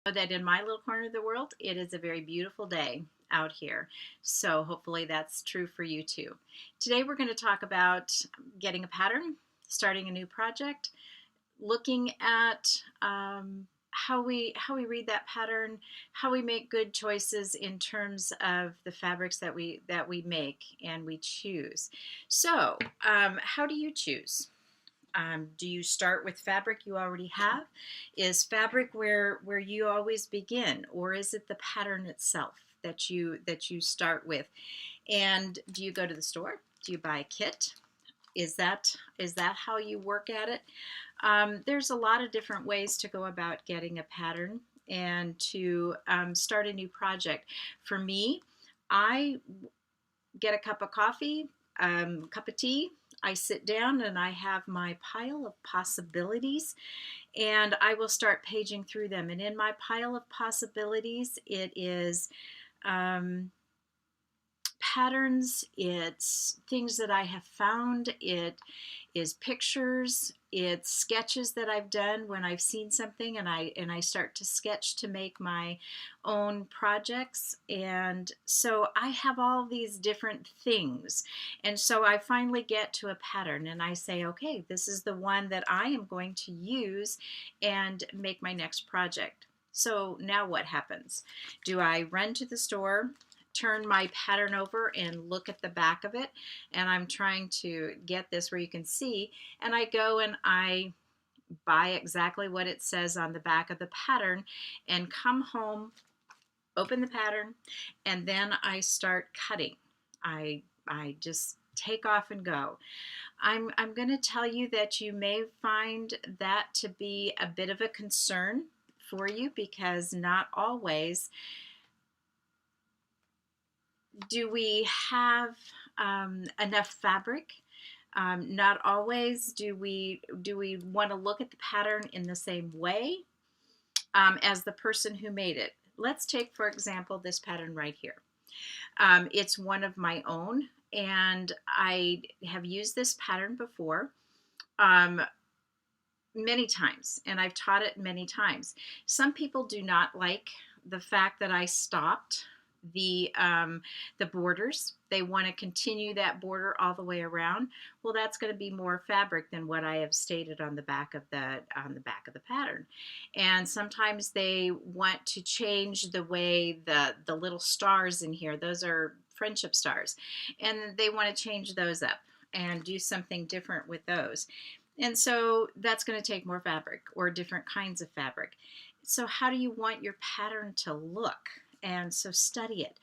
Know that in my little corner of the world, it is a very beautiful day out here. So hopefully that's true for you too. Today we're going to talk about getting a pattern, starting a new project, looking at how we read that pattern, how we make good choices in terms of the fabrics that we make and we choose. So, how do you choose? Do you start with fabric you already have? Is fabric where you always begin, or is it the pattern itself that you start with? And do you go to the store? Do you buy a kit? Is that how you work at it? There's a lot of different ways to go about getting a pattern and to start a new project. For me, I get a cup of coffee, cup of tea. I sit down and I have my pile of possibilities and I will start paging through them. And in my pile of possibilities, it is um, patterns, it's things that I have found, it is pictures, it's sketches that I've done when I've seen something and I start to sketch to make my own projects. And so I have all these different things. And so I finally get to a pattern and I say, okay, this is the one that I am going to use and make my next project. So now what happens? Do I run to the store, turn my pattern over and look at the back of it, and I'm trying to get this where you can see, and I go and I buy exactly what it says on the back of the pattern and come home, open the pattern, and then I start cutting. I just take off and go. I'm going to tell you that you may find that to be a bit of a concern for you because not always do we have enough fabric. Not always do we want to look at the pattern in the same way as the person who made it. Let's take, for example, this pattern right here. It's one of my own, and I have used this pattern before many times, and I've taught it many times. Some people do not like the fact that I stopped the borders. They want to continue that border all the way around. Well, that's going to be more fabric than what I have stated on the back of the pattern. And sometimes they want to change the way the little stars in here, those are friendship stars, and they want to change those up and do something different with those. And so that's going to take more fabric or different kinds of fabric. So how do you want your pattern to look? And so study it.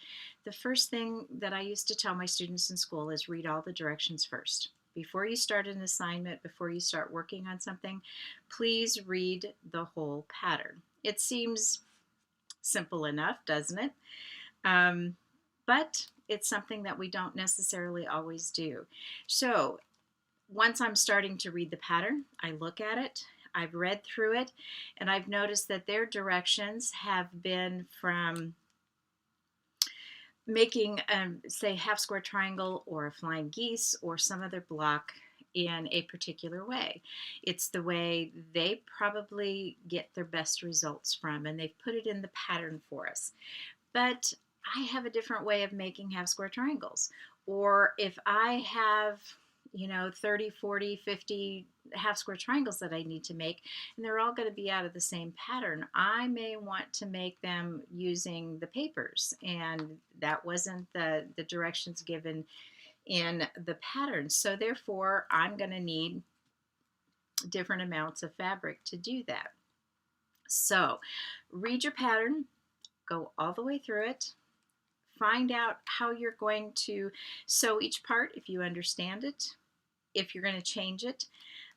The first thing that I used to tell my students in school is read all the directions first. Before you start an assignment, before you start working on something, please read the whole pattern. It seems simple enough, doesn't it? But it's something that we don't necessarily always do. So once I'm starting to read the pattern, I look at it, I've read through it, and I've noticed that their directions have been from making, say, half square triangle or a flying geese or some other block in a particular way. It's the way they probably get their best results from, and they've put it in the pattern for us. But I have a different way of making half square triangles. Or if I have 30, 40, 50 half square triangles that I need to make, and they're all going to be out of the same pattern, I may want to make them using the papers, and that wasn't the directions given in the pattern. So therefore, I'm going to need different amounts of fabric to do that. So read your pattern, go all the way through it, find out how you're going to sew each part if you understand it, if you're going to change it,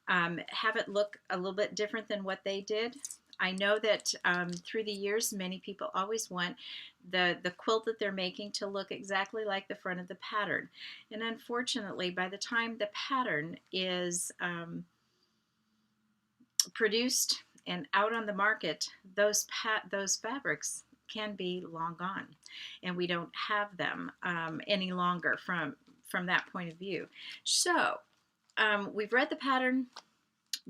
have it look a little bit different than what they did. I know that through the years, many people always want the quilt that they're making to look exactly like the front of the pattern. And unfortunately, by the time the pattern is produced and out on the market, those fabrics can be long gone, and we don't have them any longer from that point of view. So we've read the pattern,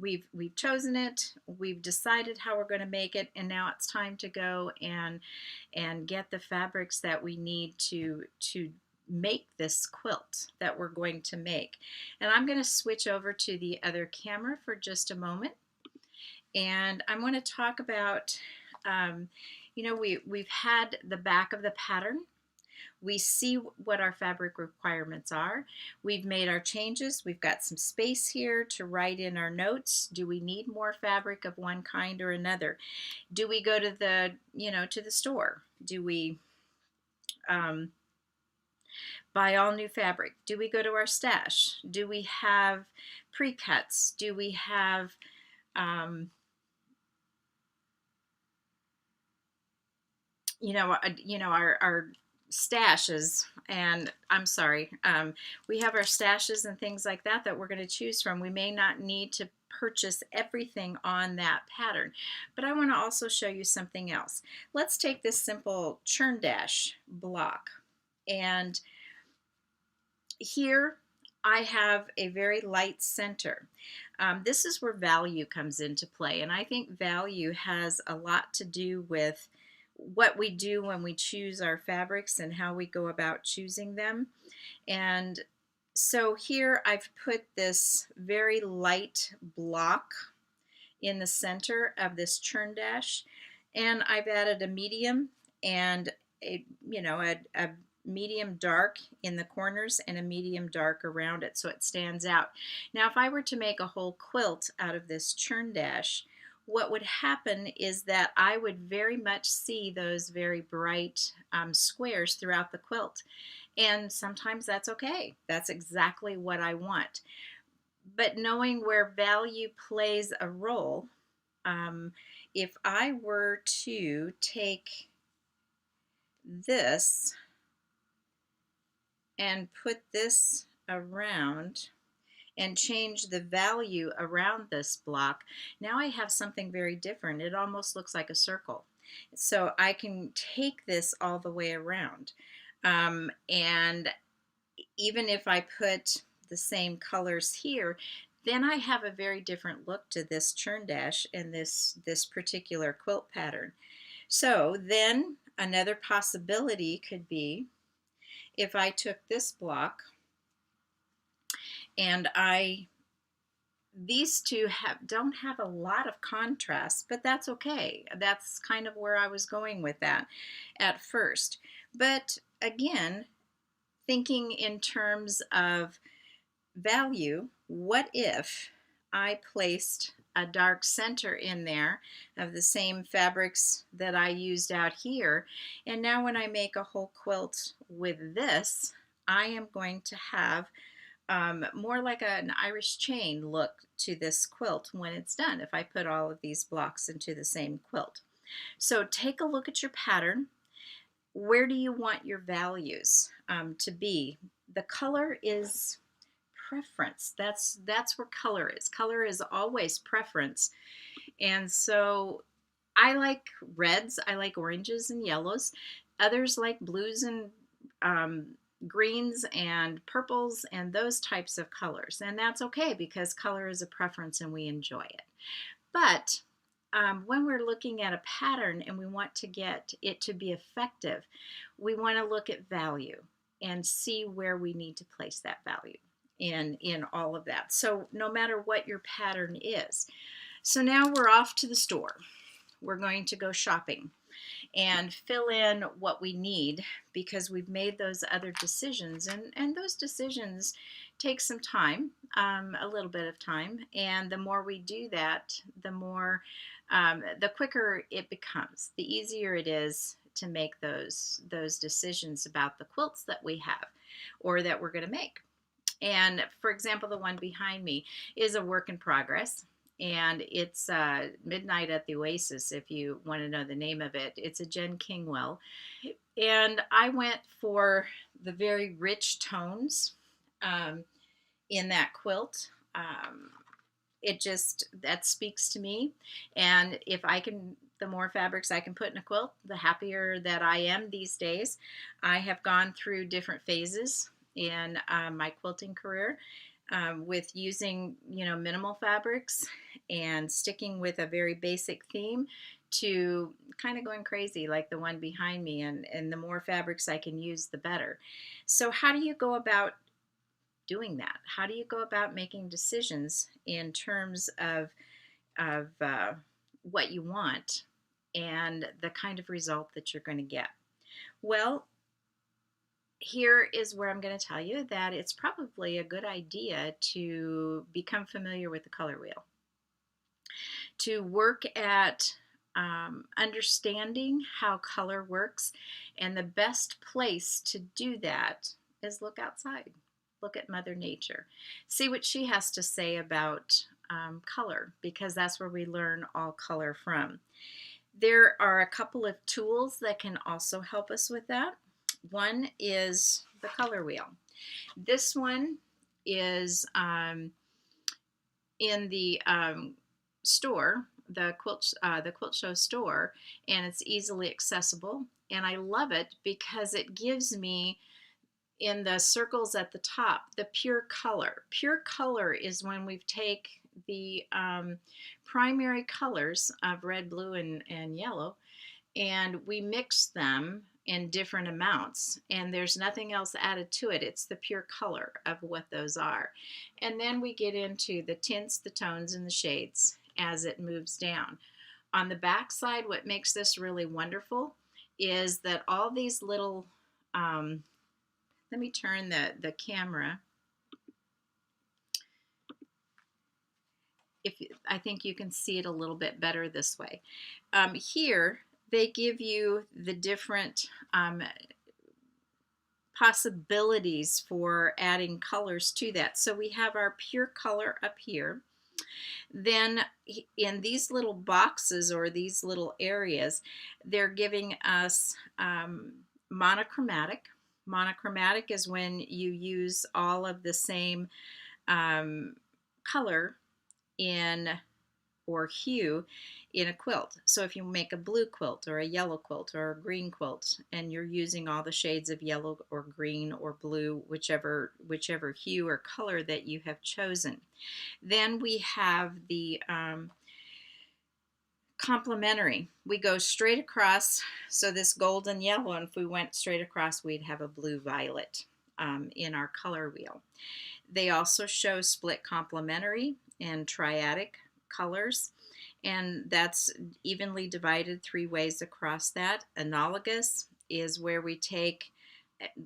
we've chosen it, we've decided how we're going to make it, and now it's time to go and get the fabrics that we need to make this quilt that we're going to make. And I'm going to switch over to the other camera for just a moment, and I'm going to talk about we've had the back of the pattern. We see what our fabric requirements are. We've made our changes. We've got some space here to write in our notes. Do we need more fabric of one kind or another? Do we go to the store? Do we buy all new fabric? Do we go to our stash? Do we have pre-cuts? Do we have our stashes, and I'm sorry, we have our stashes and things like that that we're going to choose from. We may not need to purchase everything on that pattern, but I want to also show you something else. Let's take this simple churn dash block, and here I have a very light center. This is where value comes into play, and I think value has a lot to do with what we do when we choose our fabrics and how we go about choosing them. And so here I've put this very light block in the center of this churn dash, and I've added a medium and a medium dark in the corners and a medium dark around it so it stands out. Now if I were to make a whole quilt out of this churn dash, what would happen is that I would very much see those very bright squares throughout the quilt. And sometimes that's okay. That's exactly what I want. But knowing where value plays a role, if I were to take this and put this around and change the value around this block, now I have something very different. It almost looks like a circle. So I can take this all the way around. And even if I put the same colors here, then I have a very different look to this churn dash and this particular quilt pattern. So then another possibility could be if I took this block and these two don't have a lot of contrast, but that's okay. That's kind of where I was going with that at first. But again, thinking in terms of value, what if I placed a dark center in there of the same fabrics that I used out here, and now when I make a whole quilt with this, I am going to have more like an Irish chain look to this quilt when it's done if I put all of these blocks into the same quilt. So take a look at your pattern. Where do you want your values to be? The color is preference. That's where color is. Color is always preference. And so I like reds, I like oranges and yellows. Others like blues and greens and purples and those types of colors. And that's okay because color is a preference and we enjoy it. But when we're looking at a pattern and we want to get it to be effective, we want to look at value and see where we need to place that value in all of that. So no matter what your pattern is. So now we're off to the store. We're going to go shopping and fill in what we need because we've made those other decisions, and those decisions take some time, a little bit of time, and the more we do that, the more the quicker it becomes, the easier it is to make those decisions about the quilts that we have or that we're going to make. And for example, the one behind me is a work in progress. And it's Midnight at the Oasis, if you want to know the name of it. It's a Jen Kingwell. And I went for the very rich tones in that quilt. That speaks to me. And if I can, the more fabrics I can put in a quilt, the happier that I am these days. I have gone through different phases in my quilting career with using, minimal fabrics and sticking with a very basic theme to kind of going crazy like the one behind me, and the more fabrics I can use, the better. So how do you go about doing that? How do you go about making decisions in terms of what you want and the kind of result that you're going to get? Well, here is where I'm going to tell you that it's probably a good idea to become familiar with the color wheel, to work at understanding how color works. And the best place to do that is look outside. Look at Mother Nature. See what she has to say about color, because that's where we learn all color from. There are a couple of tools that can also help us with that. One is the color wheel. This one is in the store, the Quilt Show store, and it's easily accessible. And I love it because it gives me, in the circles at the top, the pure color. Pure color is when we take the primary colors of red, blue, and yellow, and we mix them in different amounts, and there's nothing else added to it. It's the pure color of what those are. And then we get into the tints, the tones, and the shades as it moves down. On the back side, what makes this really wonderful is that all these little let me turn the camera. I think you can see it a little bit better this way. Here, they give you the different possibilities for adding colors to that. So we have our pure color up here. Then in these little boxes, or these little areas, they're giving us monochromatic. Monochromatic is when you use all of the same color in, or hue, in a quilt. So if you make a blue quilt or a yellow quilt or a green quilt, and you're using all the shades of yellow or green or blue, whichever hue or color that you have chosen. Then we have the complementary. We go straight across, so this golden yellow, and if we went straight across, we'd have a blue violet in our color wheel. They also show split complementary and triadic colors, and that's evenly divided 3 ways across that. Analogous is where we take,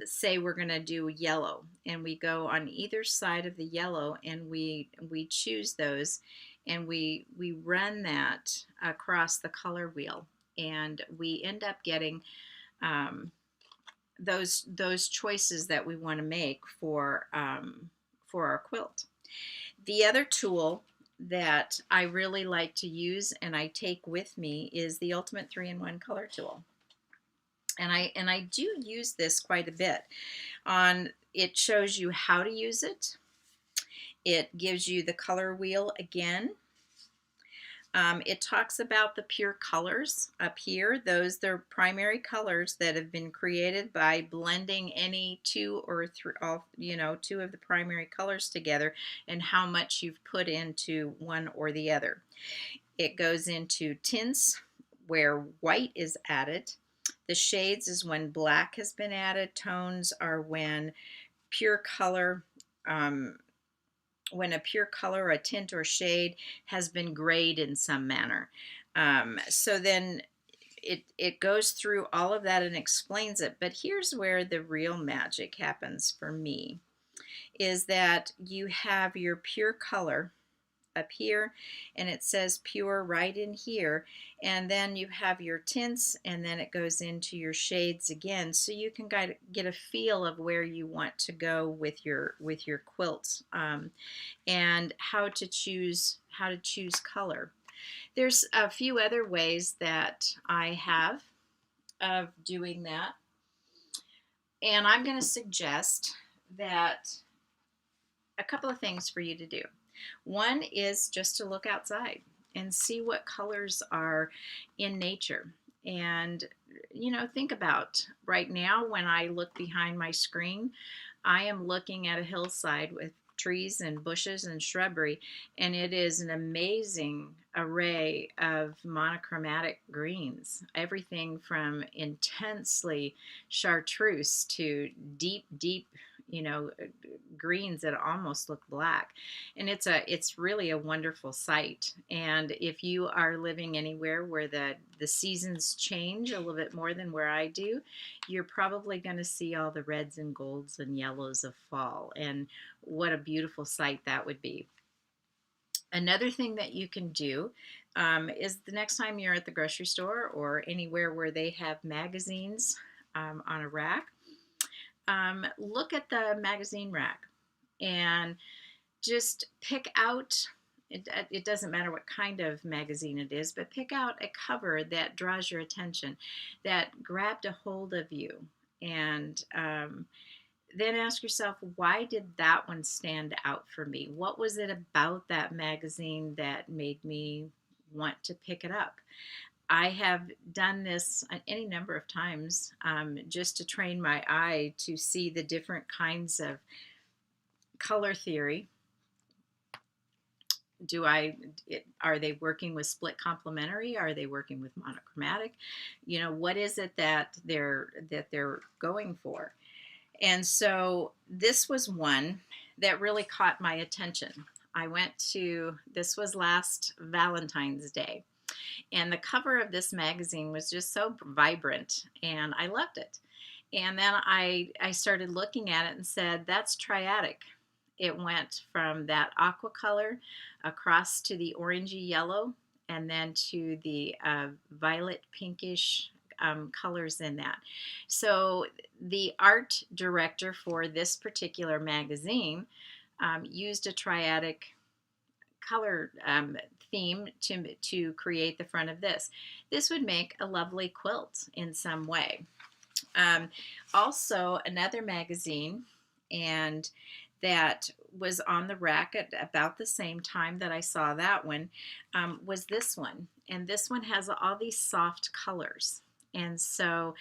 say we're going to do yellow, and we go on either side of the yellow, and we choose those, and we run that across the color wheel, and we end up getting those choices that we want to make for our quilt. The other tool that I really like to use and I take with me is the Ultimate 3-in-1 color tool. And I do use this quite a bit. It shows you how to use it. It gives you the color wheel again. It talks about the pure colors up here. They're primary colors that have been created by blending any 2 or 3, 2 of the primary colors together, and how much you've put into one or the other. It goes into tints, where white is added. The shades is when black has been added. Tones are when pure color, when a pure color, a tint or shade has been grayed in some manner. So then it goes through all of that and explains it. But here's where the real magic happens for me, is that you have your pure color up here, and it says pure right in here, and then you have your tints, and then it goes into your shades again, so you can get a feel of where you want to go with your quilts, and how to choose color. There's a few other ways that I have of doing that, and I'm going to suggest that a couple of things for you to do. One is just to look outside and see what colors are in nature. And, think about right now, when I look behind my screen, I am looking at a hillside trees and bushes and shrubbery, and it is an amazing array of monochromatic greens. Everything from intensely chartreuse to deep, deep, you know, greens that almost look black. And it's really a wonderful sight. And if you are living anywhere where the seasons change a little bit more than where I do, you're probably going to see all the reds and golds and yellows of fall. And what a beautiful sight that would be. Another thing that you can do is the next time you're at the grocery store or anywhere where they have magazines on a rack, look at the magazine rack and just pick out, it doesn't matter what kind of magazine it is, but pick out a cover that draws your attention, that grabbed a hold of you. And then ask yourself, why did that one stand out for me? What was it about that magazine that made me want to pick it up? I have done this any number of times just to train my eye to see the different kinds of color theory. Are they working with split complementary? Are they working with monochromatic? You know, what is it that they're going for? And so this was one that really caught my attention. This was last Valentine's Day, and the cover of this magazine was just so vibrant, and I loved it. And then I started looking at it and said, that's triadic. It went from that aqua color across to the orangey yellow, and then to the violet pinkish colors in that. So the art director for this particular magazine used a triadic color theme to create the front of this. This would make a lovely quilt in some way. Also, another magazine, and that was on the rack at about the same time that I saw that one, was this one. And this one has all these soft colors. And so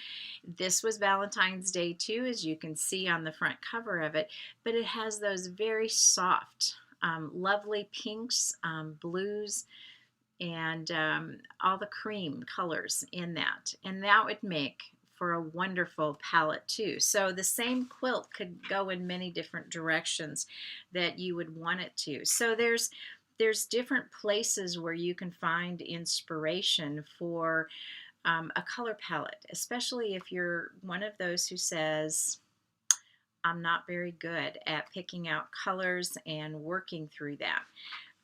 this was Valentine's Day too, as you can see on the front cover of it, but it has those very soft, lovely pinks, blues, and all the cream colors in that. And that would make for a wonderful palette too. So the same quilt could go in many different directions that you would want it to. So there's different places where you can find inspiration for a color palette, especially if you're one of those who says, I'm not very good at picking out colors and working through that.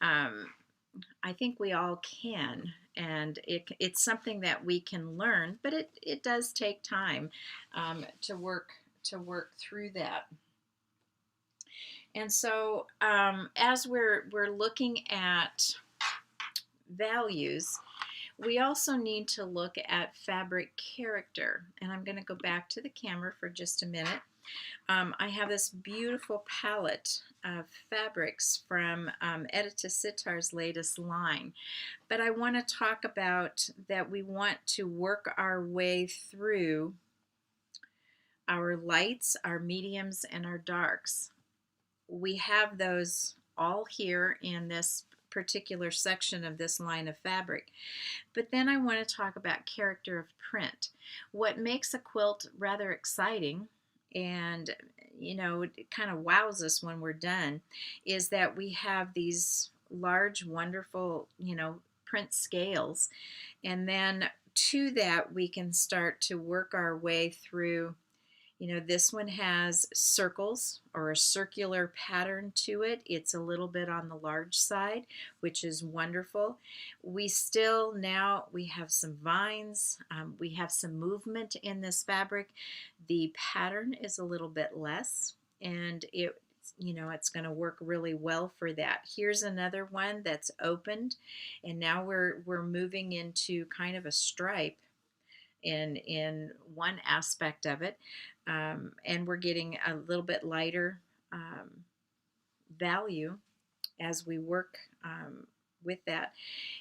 I think we all can, and it's something that we can learn, but it does take time to work through that. And so as we're looking at values, we also need to look at fabric character. And I'm going to go back to the camera for just a minute. I have this beautiful palette of fabrics from Edita Sitar's latest line. But I want to talk about that we want to work our way through our lights, our mediums, and our darks. We have those all here in this particular section of this line of fabric. But then I want to talk about character of print. What makes a quilt rather exciting, and you know, it kind of wows us when we're done, is that we have these large, wonderful, you know, print scales, and then to that we can start to work our way through. You know, this one has circles or a circular pattern to it. It's a little bit on the large side, which is wonderful. We have some vines. We have some movement in this fabric. The pattern is a little bit less, and it's going to work really well for that. Here's another one that's opened, and now we're moving into kind of a stripe in one aspect of it, and we're getting a little bit lighter value as we work with that.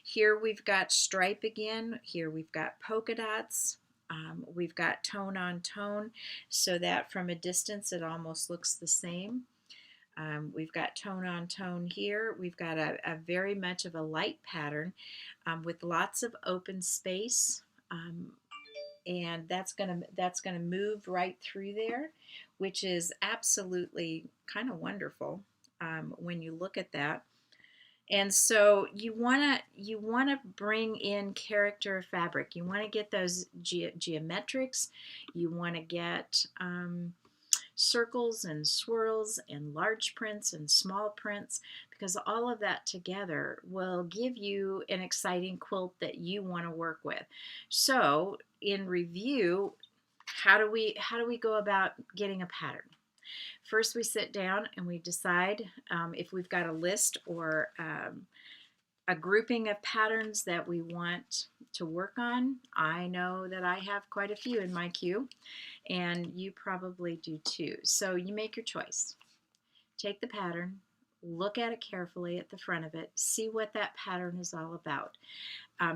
Here we've got stripe again. Here we've got polka dots. We've got tone on tone, so that from a distance it almost looks the same. We've got tone on tone here. We've got a very much of a light pattern with lots of open space. And that's gonna move right through there, which is absolutely kind of wonderful when you look at that. And so you wanna bring in character of fabric. You want to get those geometrics. You want to get circles and swirls and large prints and small prints, because all of that together will give you an exciting quilt that you want to work with. So in review, how do we go about getting a pattern? First, we sit down and we decide if we've got a list or a grouping of patterns that we want to work on. I know that I have quite a few in my queue, and you probably do too. So you make your choice. Take the pattern, look at it carefully at the front of it, see what that pattern is all about.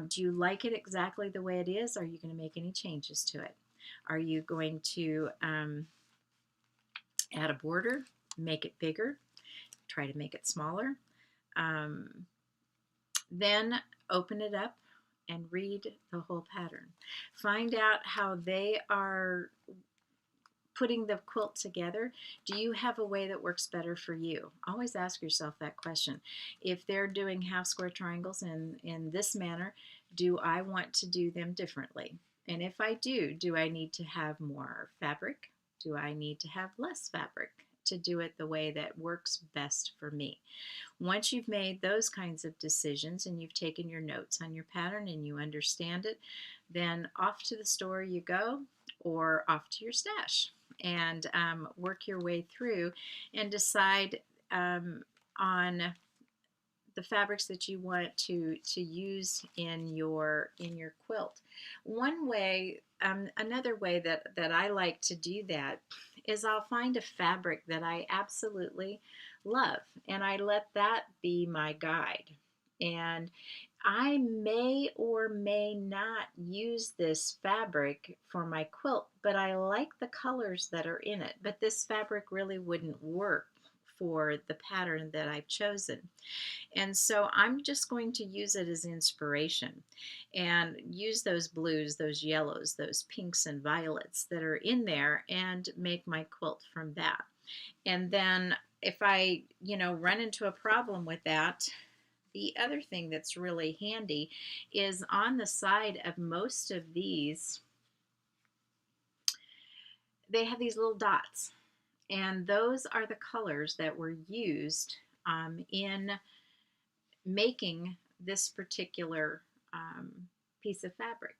Do you like it exactly the way it is? Are you going to make any changes to it? Are you going to add a border, make it bigger, try to make it smaller? Then open it up and read the whole pattern. Find out how they are putting the quilt together. Do you have a way that works better for you? Always ask yourself that question. If they're doing half square triangles in this manner, do I want to do them differently? And if I do I need to have more fabric? Do I need to have less fabric to do it the way that works best for me? Once you've made those kinds of decisions and you've taken your notes on your pattern and you understand it, then off to the store you go, or off to your stash, and work your way through and decide on the fabrics that you want to use in your quilt. One way, another way that I like to do that is I'll find a fabric that I absolutely love, and I let that be my guide. And I may or may not use this fabric for my quilt, but I like the colors that are in it. But this fabric really wouldn't work for the pattern that I've chosen. And so I'm just going to use it as inspiration and use those blues, those yellows, those pinks and violets that are in there and make my quilt from that. And then if I, run into a problem with that, the other thing that's really handy is on the side of most of these, they have these little dots. And those are the colors that were used in making this particular piece of fabric.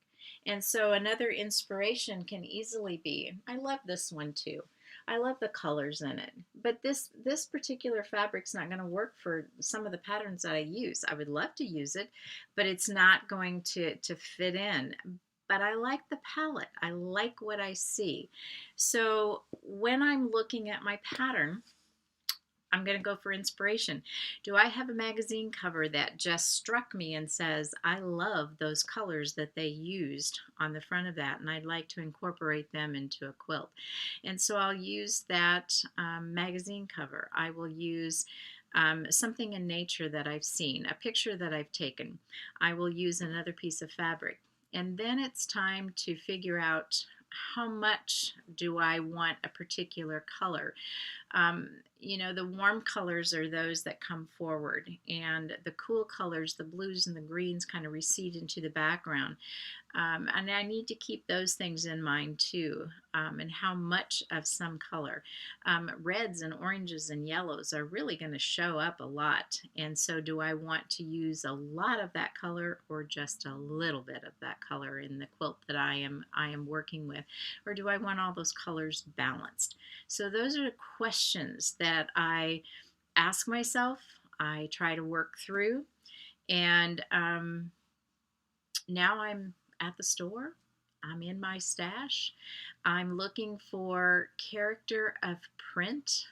And so another inspiration can easily be, I love this one too. I love the colors in it, but this particular fabric's not going to work for some of the patterns that I use. I would love to use it, but it's not going to fit in. But I like the palette. I like what I see. So when I'm looking at my pattern, I'm going to go for inspiration. Do I have a magazine cover that just struck me and says, I love those colors that they used on the front of that, and I'd like to incorporate them into a quilt? And so I'll use that magazine cover. I will use something in nature that I've seen, a picture that I've taken. I will use another piece of fabric. And then it's time to figure out, how much do I want a particular color? The warm colors are those that come forward, and the cool colors, the blues and the greens, kind of recede into the background. And I need to keep those things in mind too, and how much of some color. Reds and oranges and yellows are really going to show up a lot, and so do I want to use a lot of that color or just a little bit of that color in the quilt that I am working with, or do I want all those colors balanced? So those are questions that I ask myself, I try to work through, and now I'm at the store, I'm in my stash, I'm looking for character of print.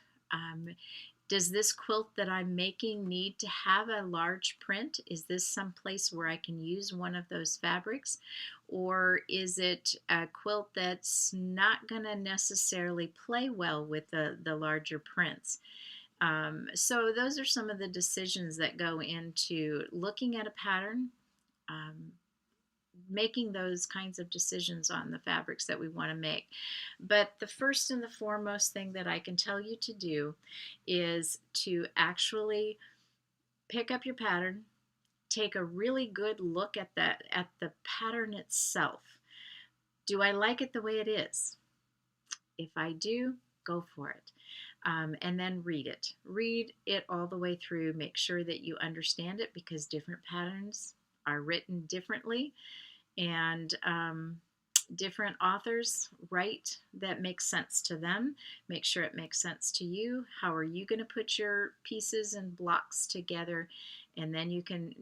Does this quilt that I'm making need to have a large print? Is this some place where I can use one of those fabrics? Or is it a quilt that's not going to necessarily play well with the larger prints? So those are some of the decisions that go into looking at a pattern, um, making those kinds of decisions on the fabrics that we want to make. But the first and the foremost thing that I can tell you to do is to actually pick up your pattern, take a really good look at the pattern itself. Do I like it the way it is? If I do, go for it. And then read it. Read it all the way through. Make sure that you understand it because different patterns are written differently, and different authors write that makes sense to them. Make sure it makes sense to you. How are you going to put your pieces and blocks together? And then you can,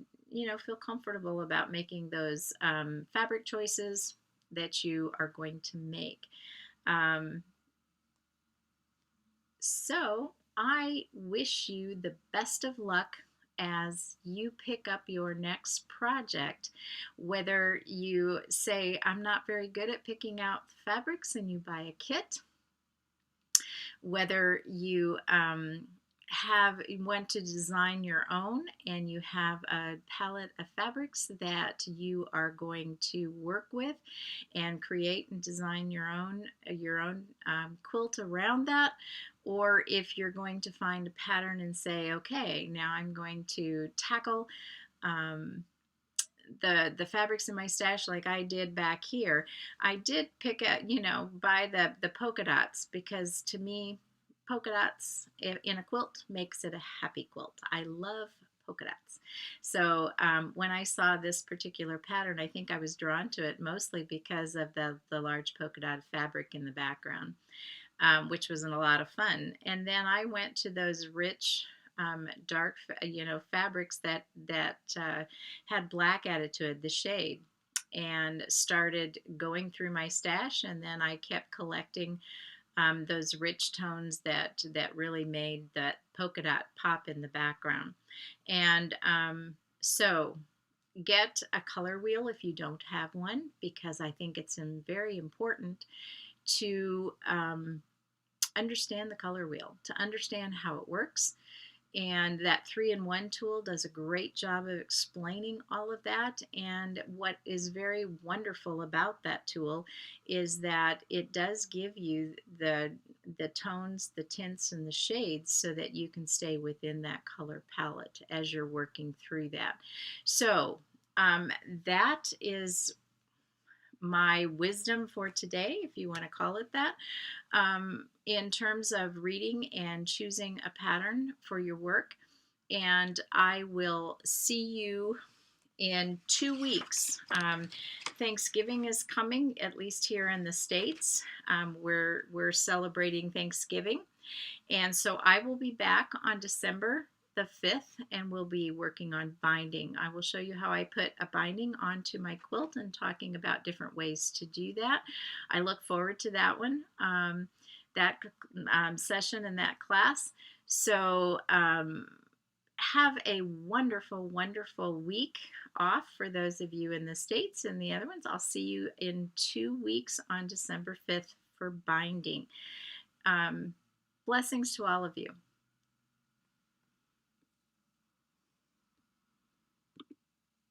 feel comfortable about making those fabric choices that you are going to make. Um, so I wish you the best of luck as you pick up your next project. Whether you say, I'm not very good at picking out fabrics and you buy a kit, whether you want to design your own and you have a palette of fabrics that you are going to work with and create and design your own quilt around that, or if you're going to find a pattern and say, okay, now I'm going to tackle um, the fabrics in my stash like I did back here. I did pick up, buy the polka dots because to me, polka dots in a quilt makes it a happy quilt. I love polka dots. So when I saw this particular pattern, I think I was drawn to it mostly because of the large polka dot fabric in the background, which was a lot of fun. And then I went to those rich, dark, fabrics that had black added to it, the shade, and started going through my stash. And then I kept collecting those rich tones that really made that polka dot pop in the background. And so get a color wheel if you don't have one, because I think it's very important to understand the color wheel, to understand how it works. And that 3-in-1 tool does a great job of explaining all of that. And what is very wonderful about that tool is that it does give you the tones, the tints, and the shades so that you can stay within that color palette as you're working through that. So that is my wisdom for today, if you want to call it that, in terms of reading and choosing a pattern for your work. And I will see you in 2 weeks. Thanksgiving is coming, at least here in the States. We're celebrating Thanksgiving. And so I will be back on December the 5th, and we'll be working on binding. I will show you how I put a binding onto my quilt and talking about different ways to do that. I look forward to that one, that session and that class. So have a wonderful, wonderful week off for those of you in the States, and the other ones, I'll see you in 2 weeks on December 5th for binding. Blessings to all of you.